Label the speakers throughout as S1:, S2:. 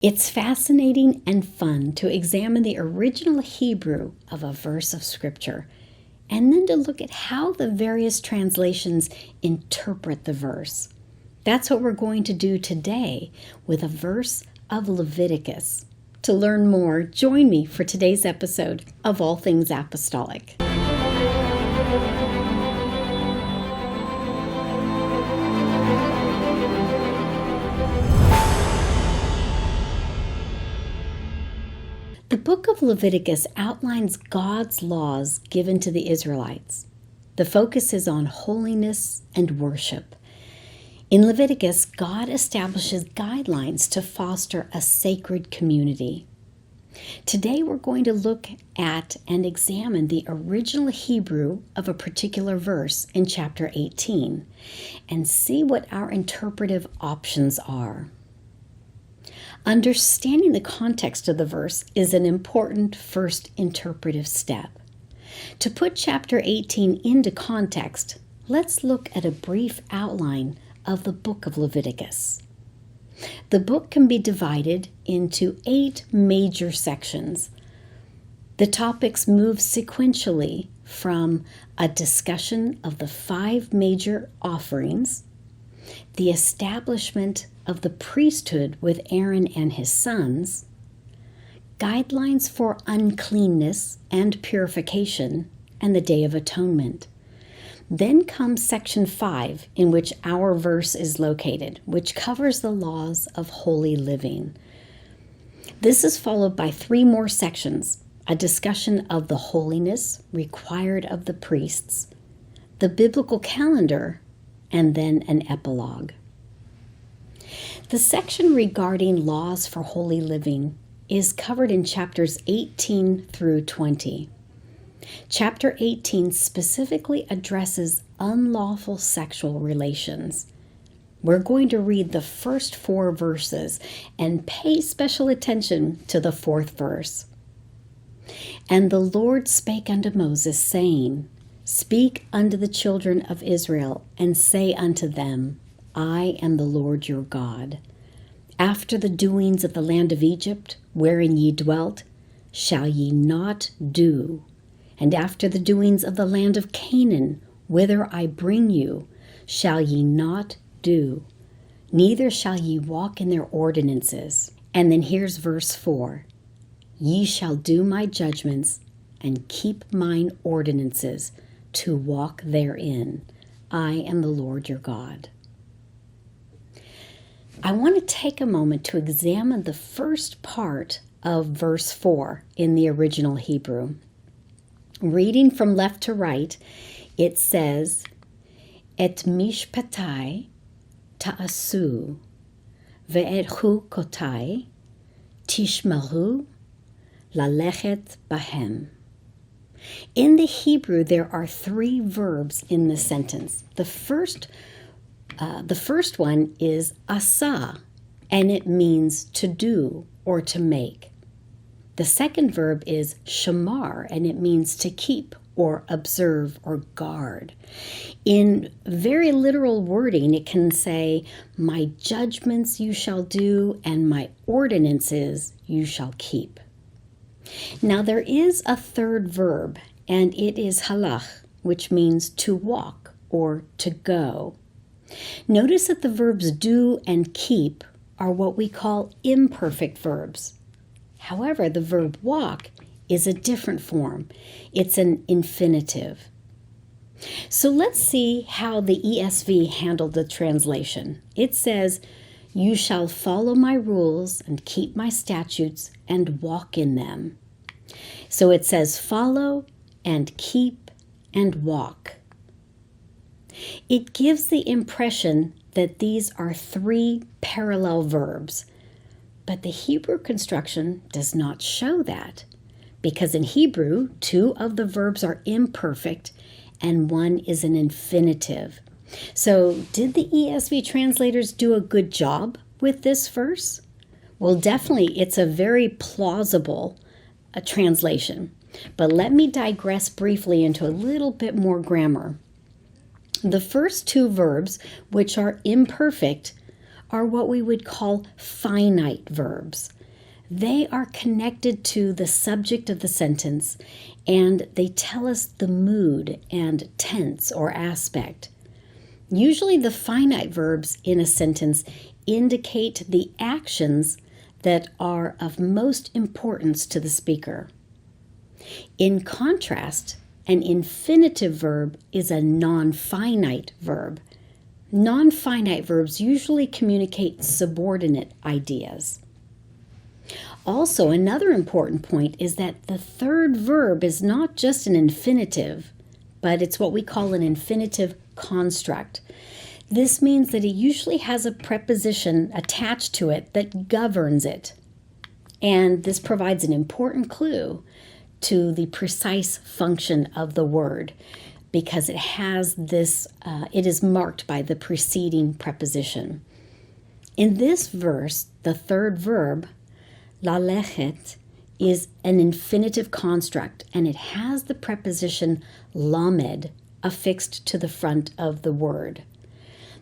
S1: It's fascinating and fun to examine the original Hebrew of a verse of Scripture, and then to look at how the various translations interpret the verse. That's what we're going to do today with a verse of Leviticus. To learn more, join me for today's episode of All Things Apostolic. The book of Leviticus outlines God's laws given to the Israelites. The focus is on holiness and worship. In Leviticus, God establishes guidelines to foster a sacred community. Today we're going to look at and examine the original Hebrew of a particular verse in chapter 18 and see what our interpretive options are. Understanding the context of the verse is an important first interpretive step. To put chapter 18 into context, let's look at a brief outline of the book of Leviticus. The book can be divided into 8 major sections. The topics move sequentially from a discussion of the 5 major offerings, the establishment of the priesthood with Aaron and his sons, guidelines for uncleanness and purification, and the Day of Atonement. Then comes section 5, in which our verse is located, which covers the laws of holy living. This is followed by 3 more sections, a discussion of the holiness required of the priests, the biblical calendar, and then an epilogue. The section regarding laws for holy living is covered in chapters 18 through 20. Chapter 18 specifically addresses unlawful sexual relations. We're going to read the first 4 verses and pay special attention to the 4th verse. And the Lord spake unto Moses, saying, Speak unto the children of Israel, and say unto them, I am the Lord your God. After the doings of the land of Egypt, wherein ye dwelt, shall ye not do. And after the doings of the land of Canaan, whither I bring you, shall ye not do. Neither shall ye walk in their ordinances. And then here's verse 4. Ye shall do my judgments, and keep mine ordinances, to walk therein. I am the Lord your God. I want to take a moment to examine the first part of verse 4 in the original Hebrew. Reading from left to right, it says, Et mishpatai ta'asu, ve'et chukotai tishmaru lalechet bahem. In the Hebrew, there are 3 verbs in the sentence. The first one is asa, and it means to do or to make. The second verb is shamar, and it means to keep or observe or guard. In very literal wording, it can say, my judgments you shall do, and my ordinances you shall keep. Now there is a third verb, and it is halach, which means to walk or to go. Notice that the verbs do and keep are what we call imperfect verbs. However, the verb walk is a different form. It's an infinitive. So let's see how the ESV handled the translation. It says, You shall follow my rules and keep my statutes and walk in them. So it says follow and keep and walk. It gives the impression that these are 3 parallel verbs, but the Hebrew construction does not show that, because in Hebrew, 2 of the verbs are imperfect and 1 is an infinitive. So did the ESV translators do a good job with this verse? Well, definitely it's a very plausible translation, but let me digress briefly into a little bit more grammar. The first 2 verbs, which are imperfect, are what we would call finite verbs. They are connected to the subject of the sentence, and they tell us the mood and tense or aspect. Usually the finite verbs in a sentence indicate the actions that are of most importance to the speaker. In contrast, an infinitive verb is a non-finite verb. Non-finite verbs usually communicate subordinate ideas. Also, another important point is that the third verb is not just an infinitive, but it's what we call an infinitive construct. This means that it usually has a preposition attached to it that governs it. And this provides an important clue to the precise function of the word because it has this, it is marked by the preceding preposition. In this verse, the third verb, laleket, is an infinitive construct, and it has the preposition lamed affixed to the front of the word.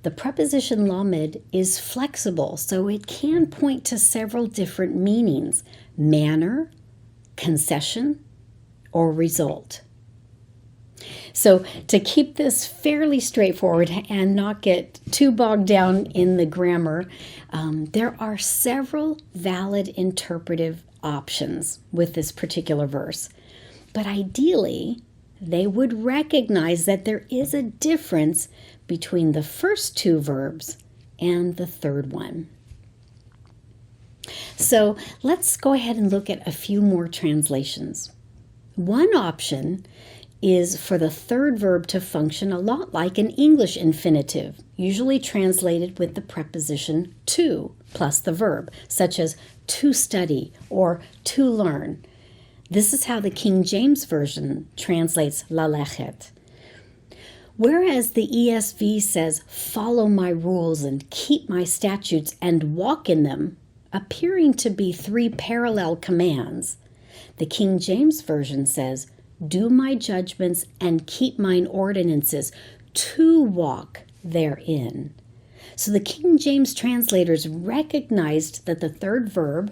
S1: The preposition lamed is flexible, so it can point to several different meanings: manner, concession, or result. So to keep this fairly straightforward and not get too bogged down in the grammar, there are several valid interpretive options with this particular verse. But ideally, they would recognize that there is a difference between the first two verbs and the third one. So let's go ahead and look at a few more translations. One option is for the third verb to function a lot like an English infinitive, usually translated with the preposition to plus the verb, such as to study or to learn. This is how the King James Version translates laleket. Whereas the ESV says, follow my rules and keep my statutes and walk in them, appearing to be three parallel commands, the King James Version says, do my judgments and keep mine ordinances to walk therein. So the King James translators recognized that the third verb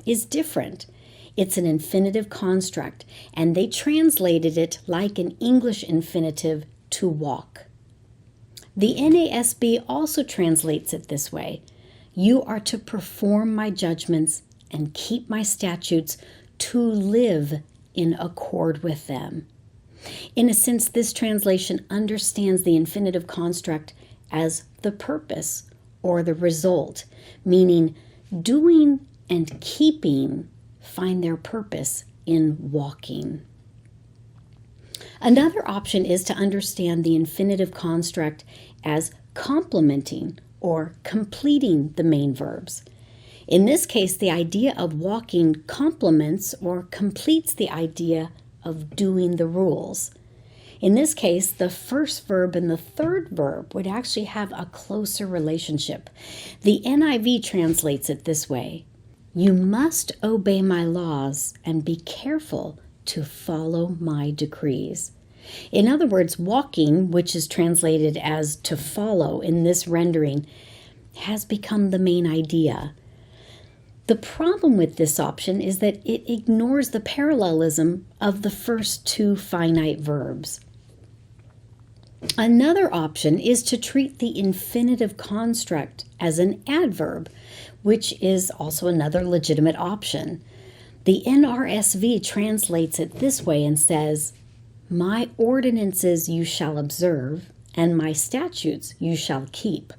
S1: is different. It's an infinitive construct, and they translated it like an English infinitive, to walk. The NASB also translates it this way: you are to perform my judgments and keep my statutes, to live in accord with them. In a sense, this translation understands the infinitive construct as the purpose or the result, meaning doing and keeping find their purpose in walking. Another option is to understand the infinitive construct as complementing or completing the main verbs. In this case, the idea of walking complements or completes the idea of doing the rules. In this case, the first verb and the third verb would actually have a closer relationship. The NIV translates it this way: you must obey my laws and be careful to follow my decrees. In other words, walking, which is translated as to follow in this rendering, has become the main idea. The problem with this option is that it ignores the parallelism of the first two finite verbs. Another option is to treat the infinitive construct as an adverb, which is also another legitimate option. The NRSV translates it this way and says, my ordinances you shall observe, and my statutes you shall keep,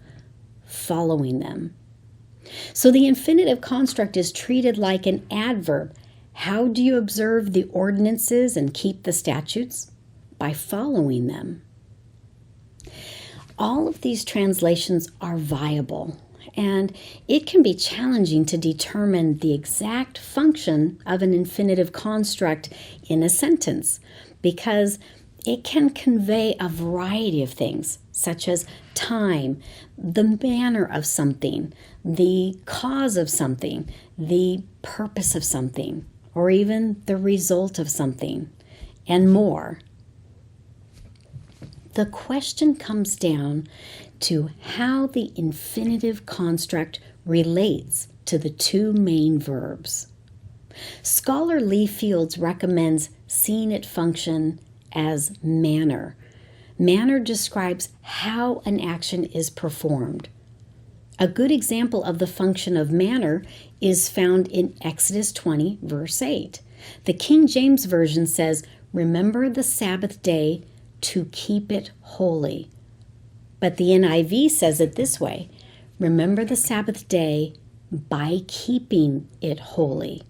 S1: following them. So the infinitive construct is treated like an adverb. How do you observe the ordinances and keep the statutes? By following them. All of these translations are viable, and it can be challenging to determine the exact function of an infinitive construct in a sentence, because it can convey a variety of things, such as time, the manner of something, the cause of something, the purpose of something, or even the result of something, and more. The question comes down to how the infinitive construct relates to the two main verbs. Scholar Lee Fields recommends seeing it function as manner. Manner describes how an action is performed. A good example of the function of manner is found in Exodus 20, verse 8. The King James Version says, "Remember the Sabbath day to keep it holy." But the NIV says it this way, "Remember the Sabbath day by keeping it holy."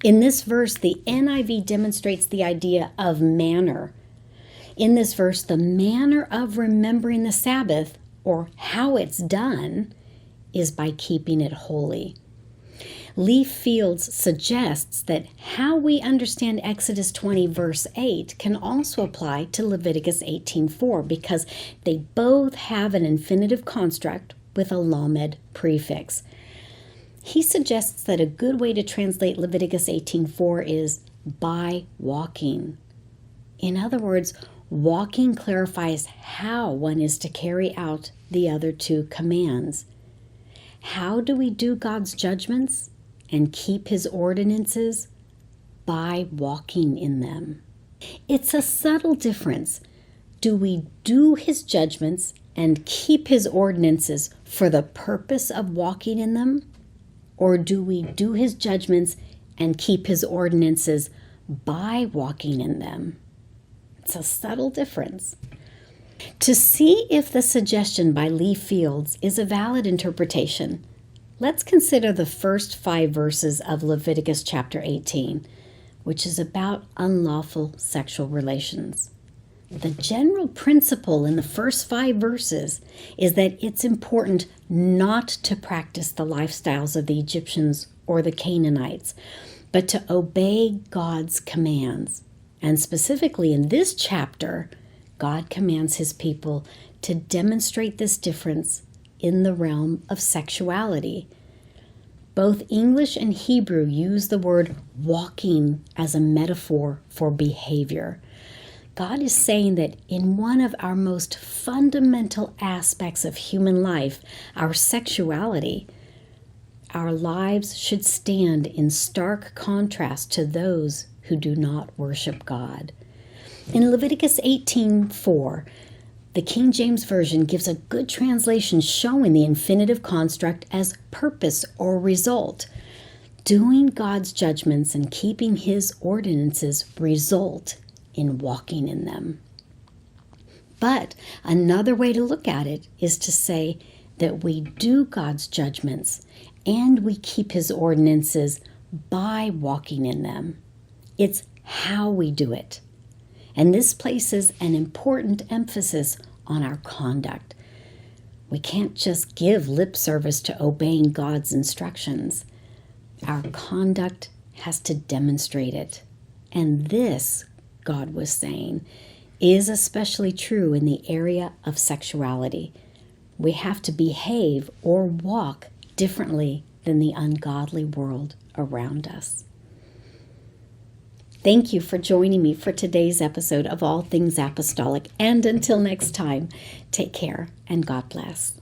S1: In this verse, the NIV demonstrates the idea of manner. In this verse, the manner of remembering the Sabbath, or how it's done, is by keeping it holy. Lee Fields suggests that how we understand Exodus 20 verse 8 can also apply to Leviticus 18:4 because they both have an infinitive construct with a lamed prefix. He suggests that a good way to translate Leviticus 18:4 is by walking. In other words, walking clarifies how one is to carry out the other two commands. How do we do God's judgments and keep His ordinances? By walking in them. It's a subtle difference. Do we do His judgments and keep His ordinances for the purpose of walking in them? Or do we do His judgments and keep His ordinances by walking in them? It's a subtle difference. To see if the suggestion by Lee Fields is a valid interpretation, let's consider the first 5 verses of Leviticus chapter 18, which is about unlawful sexual relations. The general principle in the first 5 verses is that it's important not to practice the lifestyles of the Egyptians or the Canaanites, but to obey God's commands. And specifically in this chapter, God commands His people to demonstrate this difference in the realm of sexuality. Both English and Hebrew use the word walking as a metaphor for behavior. God is saying that in one of our most fundamental aspects of human life, our sexuality, our lives should stand in stark contrast to those who do not worship God. In Leviticus 18:4, the King James Version gives a good translation showing the infinitive construct as purpose or result. Doing God's judgments and keeping His ordinances result in walking in them. But another way to look at it is to say that we do God's judgments and we keep His ordinances by walking in them. It's how we do it. And this places an important emphasis on our conduct. We can't just give lip service to obeying God's instructions. Our conduct has to demonstrate it. And this, God was saying, is especially true in the area of sexuality. We have to behave or walk differently than the ungodly world around us. Thank you for joining me for today's episode of All Things Apostolic. And until next time, take care and God bless.